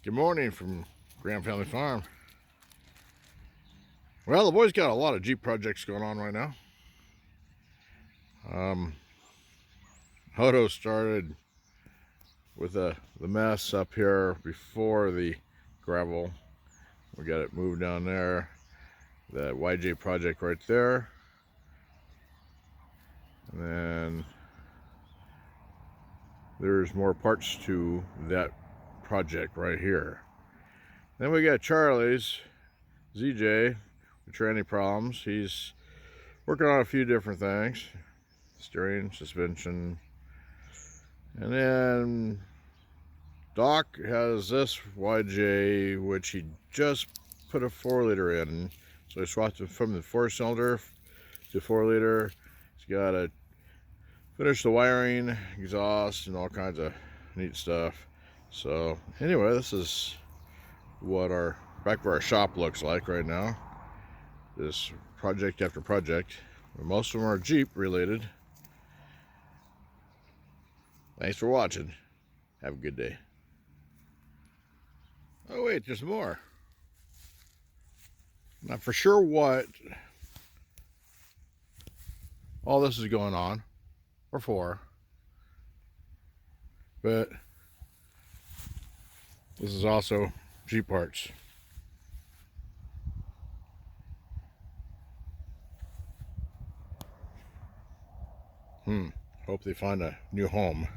Good morning from Grand Family Farm. Well, the boys got a lot of Jeep projects going on right now. Hodo started with the mess up here before the gravel. We got it moved down there. That YJ project right there. And then there's more parts to that project right here. Then we got Charlie's ZJ with tranny problems. He's working on a few different things. Steering, suspension. And then Doc has this YJ, which he just put a 4-liter in. So he swapped it from the 4-cylinder to 4-liter. He's got to finish the wiring, exhaust, and all kinds of neat stuff. So anyway, this is what our back of our shop looks like right now. This project after project. Most of them are Jeep related. Thanks for watching. Have a good day. Oh wait, there's more. Not for sure what all this is going on or for, but this is also Jeep parts. Hope they find a new home.